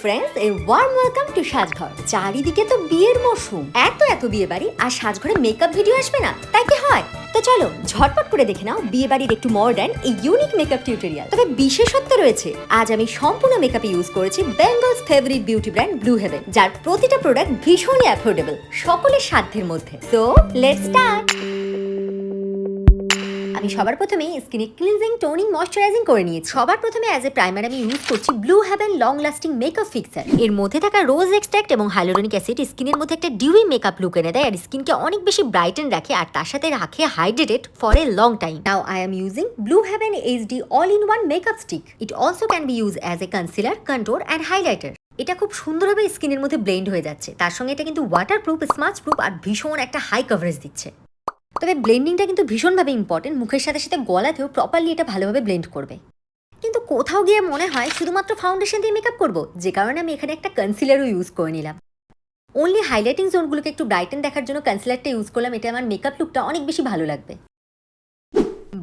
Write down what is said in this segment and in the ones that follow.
Friends, a warm welcome to Sajghar. চারিদিকে তো বিয়ের মৌসুম, এত বিয়ে বাড়ি, আর সাজঘরে মেকআপ ভিডিও আসবে না তাই কি হয়? তো চলো ঝটপট করে দেখে নাও বিয়ে বাড়ির একটু মডার্ন এই ইউনিক মেকআপ টিউটোরিয়াল। তবে বিশেষত্ব রয়েছে, আজ আমি সম্পূর্ণ মেকআপে ইউজ করেছি Bengal's favourite beauty brand Blue Heaven, যার প্রতিটা প্রোডাক্ট ভীষণই অ্যাফোর্ডেবল, সকলের সাধ্যের মধ্যে। So let's start. আমি সবার প্রথমে স্কিনে ক্লিনজিং, টোনিং, ময়শ্চারাইজিং করে নিয়েছি। সবার প্রথমে অ্যাজ এ প্রাইমার আমি ইউজ করছি Blue Heaven long lasting makeup fixer. এর মধ্যে থাকা রোজ এক্সট্রাক্ট এবং হাইলোরনিক অ্যাসিড স্কিনের মধ্যে একটা ডিউই মেকআপ লুক এনে দেয় আর স্কিনকে অনেক বেশি ব্রাইটেন রাখে, আর তার সাথে রাখে hydrated for a long time. Now I am using Blue Heaven HD all in one makeup stick. It also can be use as a concealer, contour and highlighter. এটা খুব সুন্দরভাবে স্কিনের মধ্যে ব্লেন্ড হয়ে যাচ্ছে। তার সঙ্গে এটা কিন্তু ওয়াটার প্রুফ, স্মাচ প্রুফ আর ভীষণ একটা হাই কভারেজ দিচ্ছে। তবে ব্লেন্ডিংটা কিন্তু ভীষণভাবে ইম্পর্টেন্ট, মুখের সাথে সাথে গলাতেও প্রপারলি এটা ভালোভাবে ব্লেন্ড করবে। কিন্তু কোথাও গিয়ে মনে হয় শুধুমাত্র ফাউন্ডেশন দিয়ে মেকআপ করবো, যে কারণে আমি এখানে একটা কনসিলারও ইউজ করে নিলাম। অনলি হাইলাইটিং জোনগুলোকে একটু ব্রাইটেন দেখার জন্য কনসিলারটা ইউজ করলাম, এটা আমার মেকআপ লুকটা অনেক বেশি ভালো লাগবে।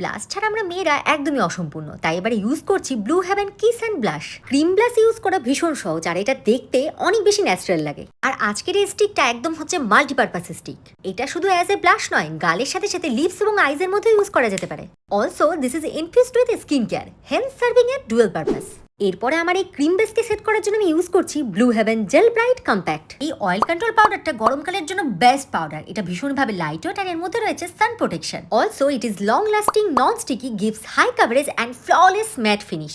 ব্লাশ ছাড়া আমরা মেয়েরা একদমই অসম্পূর্ণ, তাই এবারে ইউজ করছি Blue Heaven kiss and blush. Cream blush use করা ভীষণ সহজ আর এটা দেখতে অনেক বেশি ন্যাচারাল লাগে। আর আজকের এই স্টিকটা একদম হচ্ছে মাল্টিপারপাস স্টিক। এটা শুধু অ্যাজ এ ব্লাশ নয়, গালের সাথে সাথে লিপস এবং আইজের মধ্যে ইউজ করা যেতে পারে। Also this is infused with skin care, hence serving a dual purpose. এরপরে আমার এই ক্রিম বেসকে সেট করার জন্য আমি ইউজ করছি Blue Heaven gel bright compact. এই অয়েল কন্ট্রোল পাউডারটা গরমকালের জন্য বেস্ট পাউডার। এটা ভীষণভাবে লাইট ওয়েট আর এর মধ্যে রয়েছে sun protection. Also it is long lasting, non sticky, gives high coverage and flawless matte finish.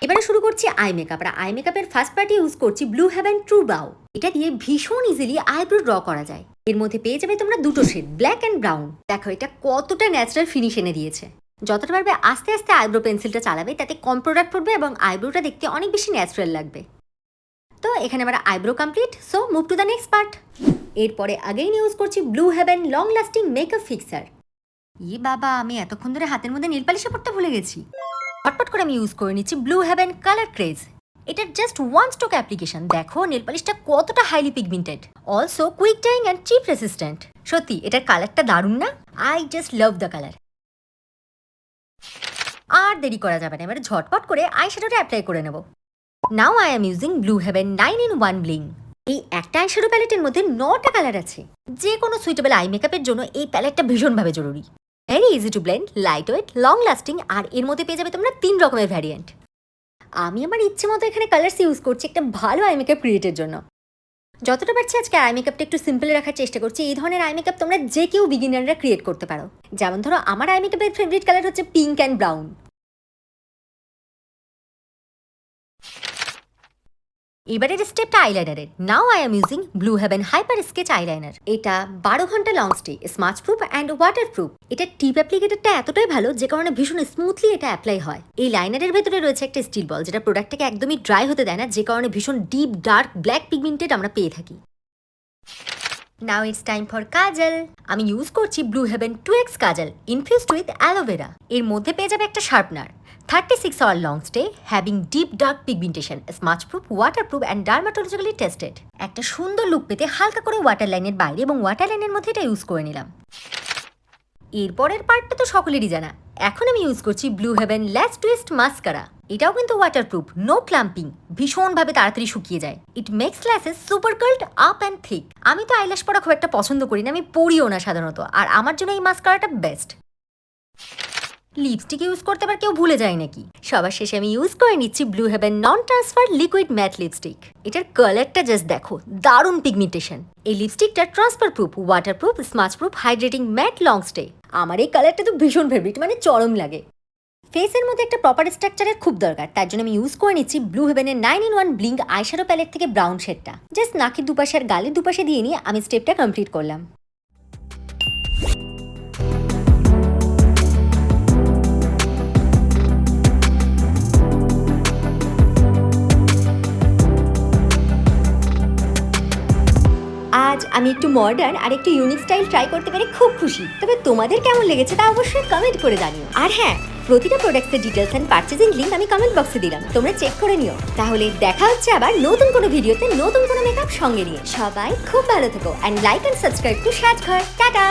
এবারে শুরু করছি আই মেকআপ। আর আই মেকআপের ফার্স্ট পার্টি ইউজ করছি ব্লু হেভেন ট্রু ব্রাউ। এটা দিয়ে ভীষণ ইজিলি আইব্রো ড্র করা যায়। এর মধ্যে পেয়ে যাবে তোমরা দুটো শেড, ব্ল্যাক অ্যান্ড ব্রাউন। দেখো এটা কতটা ন্যাচারাল ফিনিশ এনে দিয়েছে। যতটা পারবে আস্তে আস্তে আইব্রো পেন্সিলটা চালাবে, তাতে কম প্রোডাক্ট পড়বে এবং আইব্রোটা দেখতে অনেক বেশি ন্যাচারাল লাগবে। তো এখানে আমার eyebrow complete, so move to the next part. এরপরে আগেইন ইউজ করছি Blue Heaven long lasting makeup fixer. বাবা, আমি এতক্ষণ ধরে হাতের মধ্যে নেল পালিশে পড়তে ভুলে গেছি। ফটফট করে আমি ইউজ করে নিচ্ছি ব্লু হেভেন কালার ক্রেজ। এটার জাস্ট ওয়ান স্ট্রোক অ্যাপ্লিকেশন। দেখো নেল পালিশটা কতটা highly pigmented, also quick drying and chip resistant. সত্যি এটার কালারটা দারুণ না? I just love the colour. আর দেরি করা যাবে না, এবারে ঝটপট করে আইশ্যাডোটা অ্যাপ্লাই করে নেব। Now I am using Blue Heaven 9-in-1 bling. এই একটা আইশ্যাডো প্যালেটের মধ্যে 9টা কালার আছে। যে কোনো সুইটেবল আই মেকআপের জন্য এই প্যালেটটা ভীষণভাবে জরুরি। Very easy to blend, light weight, long lasting, আর এর মধ্যে পেয়ে যাবে তোমরা 3 রকমের ভ্যারিয়েন্ট। আমি আমার ইচ্ছে মতো এখানে কালার্স ইউজ করছি একটা ভালো আই মেকআপ ক্রিয়েটের জন্য। যতটা পারছি আজকে আই মেকআপটা একটু সিম্পল রাখার চেষ্টা করছি। এই ধরনের আই মেকআপ তোমরা যে কেউ বিগিনাররা ক্রিয়েট করতে পারো। যেমন ধরো আমার আই মেকআপের ফেভারিট কালার হচ্ছে পিঙ্ক অ্যান্ড ব্রাউন। এবারের স্টেপটা আইলাইনারের। Now I am using Blue Heaven hyper sketch eyeliner. এটা 12 ঘন্টা long stay, smudge proof and water proof. এটা টিপ অ্যাপ্লিকেটরটা এতটাই ভালো যে কারণে ভীষণ স্মুথলি এটা অ্যাপ্লাই হয়। এই লাইনারের ভেতরে রয়েছে একটা স্টিল বল, যেটা প্রোডাক্টটাকে একদমই ড্রাই হতে দেয় না, যে কারণে ভীষণ ডিপ ডার্ক ব্ল্যাক পিগমেন্টেড আমরা পেয়ে থাকি। Now it's time for kajal. আমি ইউজ করছি Blue Heaven 2x kajal infused with aloe vera. এর মধ্যে পেয়ে যাবে একটা sharpener, 36 hour long stay, having deep dark pigmentation, smudge proof, water proof and dermatologically tested. একটা সুন্দর লুক পেতে হালকা করে ওয়াটার লাইনের বাইরে এবং ওয়াটার লাইনের মধ্যে এটা ইউজ করে নিলাম। এরপরের পার্টটা তো সকলেরই জানা। এখন আমি ইউজ করছি ব্লু হেভেন ল্যাশ টুইস্ট মাস্কারা। এটাও কিন্তু ওয়াটার প্রুফ, নো ক্লাম্পিং, ভীষণভাবে তাড়াতাড়ি শুকিয়ে যায়। It makes lashes super curled up and thick. আমি তো আইল্যাশ পরা খুব একটা পছন্দ করি না, আমি পরিও না সাধারণত, আর আমার জন্য এই মাস্কারাটা বেস্ট। লিপস্টিক ইউজ করতে আবার কেউ ভুলে যায় নাকি? সবার শেষে আমি ইউজ করে নিচ্ছি Blue Heaven non transfer liquid matte lipstick. এটার কালারটা জাস্ট দেখো, দারুণ পিগমেন্টেশন। এই লিপস্টিকটা transfer proof, water proof, smudge proof, hydrating, matte, long stay. আমার এই কালারটা তো ভীষণ ফেভারিট, মানে চরম লাগে। ফেসের মধ্যে একটা প্রপার স্ট্রাকচারের খুব দরকার, তার জন্য আমি ইউজ করে নিচ্ছি ব্লু হেভেনের 9-in-1 ব্লিং আইশ্যাডো প্যালেট থেকে ব্রাউন শেডটা। জাস্ট নাকের দুপাশে আর গালের দুপাশে দিয়ে নিয়ে আমি স্টেপটা কমপ্লিট করলাম। আজ আমি একটু মডার্ন আর একটু ইউনিক স্টাইল ট্রাই করতে পেরে খুব খুশি। তবে তোমাদের কেমন লেগেছে তা অবশ্যই কমেন্ট করে জানিও। আর হ্যাঁ, প্রতিটা প্রোডাক্টের ডিটেলস এন্ড পারচেজিং লিংক আমি কমেন্ট বক্সে দিলাম, তোমরা চেক করে নিও। তাহলে দেখা হচ্ছে আবার নতুন কোনো ভিডিওতে নতুন কোনো মেকআপ সঙ্গে নিয়ে। সবাই খুব ভালো থেকো, and like and subscribe to Sajghar. Tata.